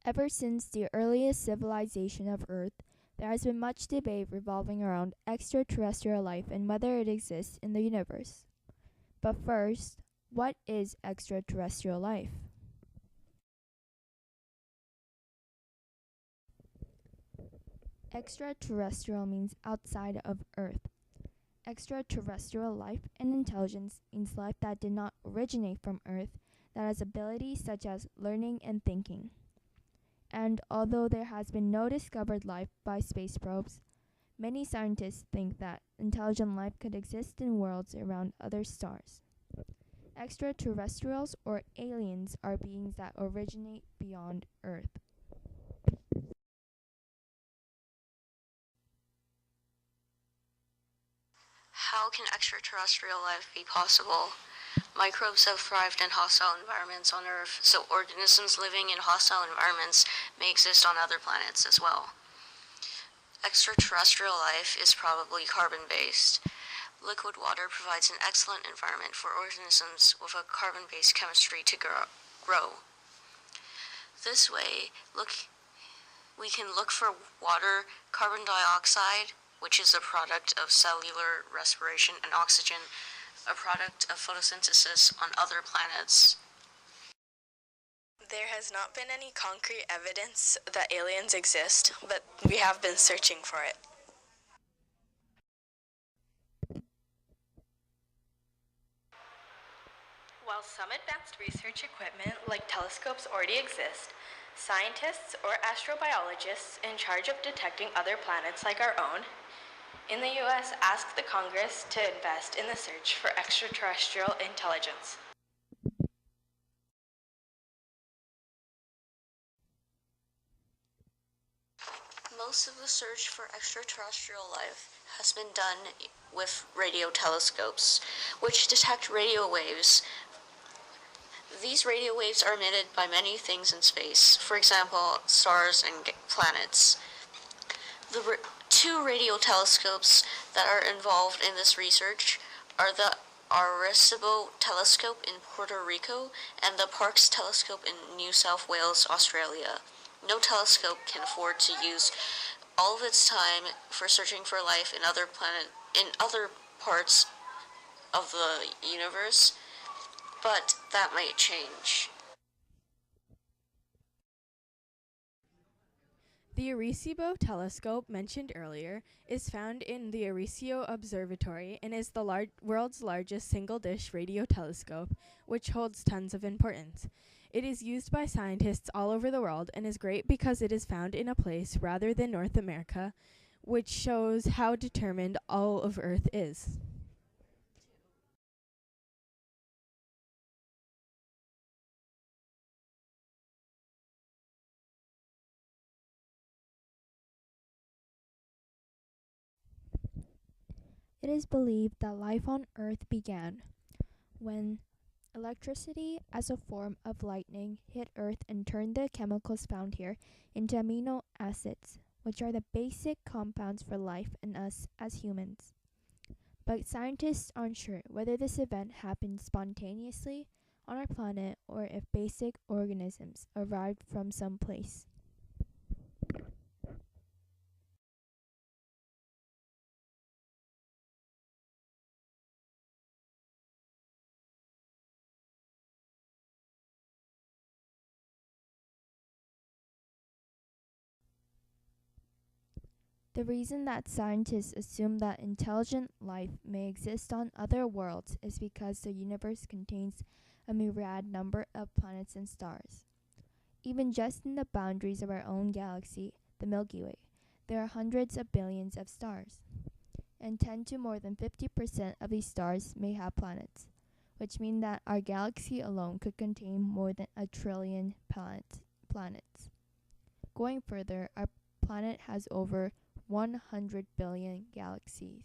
Ever since the earliest civilization of Earth, there has been much debate revolving around extraterrestrial life and whether it exists in the universe. But first, what is extraterrestrial life? Extraterrestrial means outside of Earth. Extraterrestrial life and intelligence means life that did not originate from Earth, that has abilities such as learning and thinking. And although there has been no discovered life by space probes, many scientists think that intelligent life could exist in worlds around other stars. Extraterrestrials or aliens are beings that originate beyond Earth. How can extraterrestrial life be possible? Microbes have thrived in hostile environments on Earth, so organisms living in hostile environments may exist on other planets as well. Extraterrestrial life is probably carbon-based. Liquid water provides an excellent environment for organisms with a carbon-based chemistry to grow. This way, we can look for water, carbon dioxide, which is a product of cellular respiration, and oxygen, a product of photosynthesis on other planets. There has not been any concrete evidence that aliens exist, but we have been searching for it. While some advanced research equipment like telescopes already exist, scientists or astrobiologists in charge of detecting other planets like our own in the US asked the Congress to invest in the search for extraterrestrial intelligence. Most of the search for extraterrestrial life has been done with radio telescopes, which detect radio waves. These radio waves are emitted by many things in space, for example, stars and planets. The two radio telescopes that are involved in this research are the Arecibo Telescope in Puerto Rico and the Parkes Telescope in New South Wales, Australia. No telescope can afford to use all of its time for searching for life in other parts of the universe, but that might change. The Arecibo telescope mentioned earlier is found in the Arecibo Observatory and is the world's largest single-dish radio telescope, which holds tons of importance. It is used by scientists all over the world and is great because it is found in a place rather than North America, which shows how determined all of Earth is. It is believed that life on Earth began when electricity as a form of lightning hit Earth and turned the chemicals found here into amino acids, which are the basic compounds for life in us as humans. But scientists aren't sure whether this event happened spontaneously on our planet or if basic organisms arrived from some place. The reason that scientists assume that intelligent life may exist on other worlds is because the universe contains a myriad number of planets and stars. Even just in the boundaries of our own galaxy, the Milky Way, there are hundreds of billions of stars, and 10 to more than 50% of these stars may have planets, which means that our galaxy alone could contain more than 1 trillion planets. Going further, our planet has over 100 billion galaxies.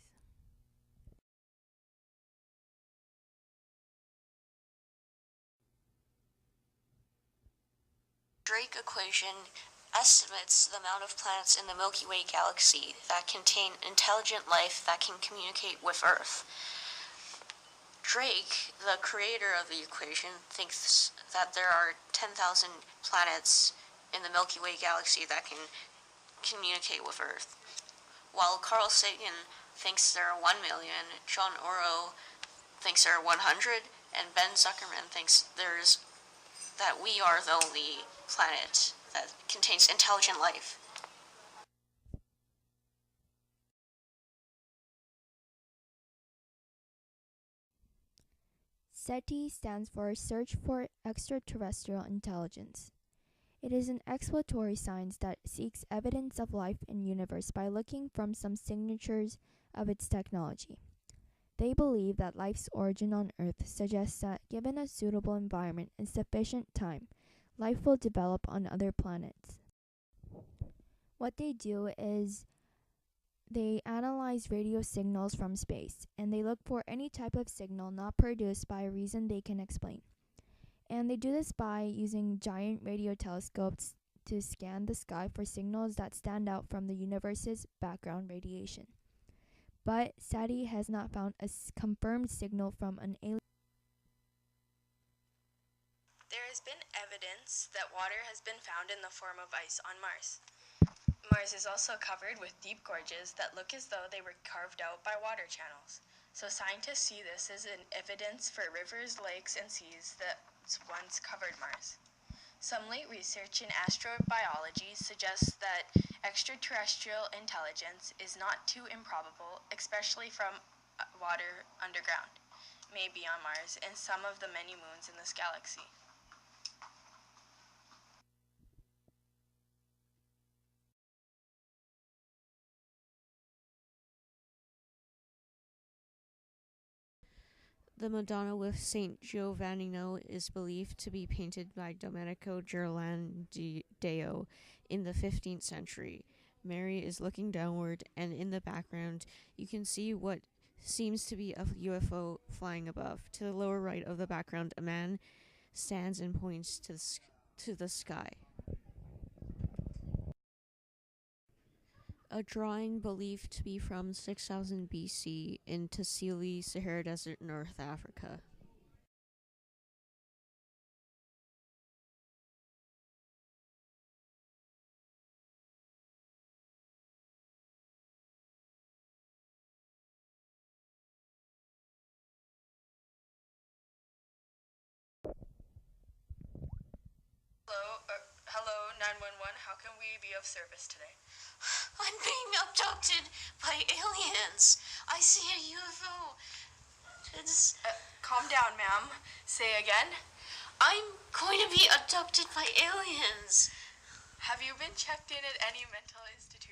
Drake equation estimates the amount of planets in the Milky Way galaxy that contain intelligent life that can communicate with Earth. Drake, the creator of the equation, thinks that there are 10,000 planets in the Milky Way galaxy that can communicate with Earth. While Carl Sagan thinks there are 1 million, John Oro thinks there are 100, and Ben Zuckerman thinks that we are the only planet that contains intelligent life. SETI stands for Search for Extraterrestrial Intelligence. It is an exploratory science that seeks evidence of life in the universe by looking from some signatures of its technology. They believe that life's origin on Earth suggests that given a suitable environment and sufficient time, life will develop on other planets. What they do is they analyze radio signals from space, and they look for any type of signal not produced by a reason they can explain. And they do this by using giant radio telescopes to scan the sky for signals that stand out from the universe's background radiation. But SETI has not found a confirmed signal from an alien. There has been evidence that water has been found in the form of ice on Mars. Mars is also covered with deep gorges that look as though they were carved out by water channels. So scientists see this as an evidence for rivers, lakes, and seas that once covered Mars. Some late research in astrobiology suggests that extraterrestrial intelligence is not too improbable, especially from water underground, maybe on Mars, and some of the many moons in this galaxy. The Madonna with Saint Giovannino is believed to be painted by Domenico Ghirlandaio in the 15th century. Mary is looking downward, and in the background, you can see what seems to be a UFO flying above. To the lower right of the background, a man stands and points to the sky. A drawing believed to be from 6000 BC in Tassili, Sahara Desert, North Africa. Hello, 911. How can we be of service today? I'm being abducted by aliens. I see a UFO. Calm down, ma'am. Say again. I'm going to be abducted by aliens. Have you been checked in at any mental institution?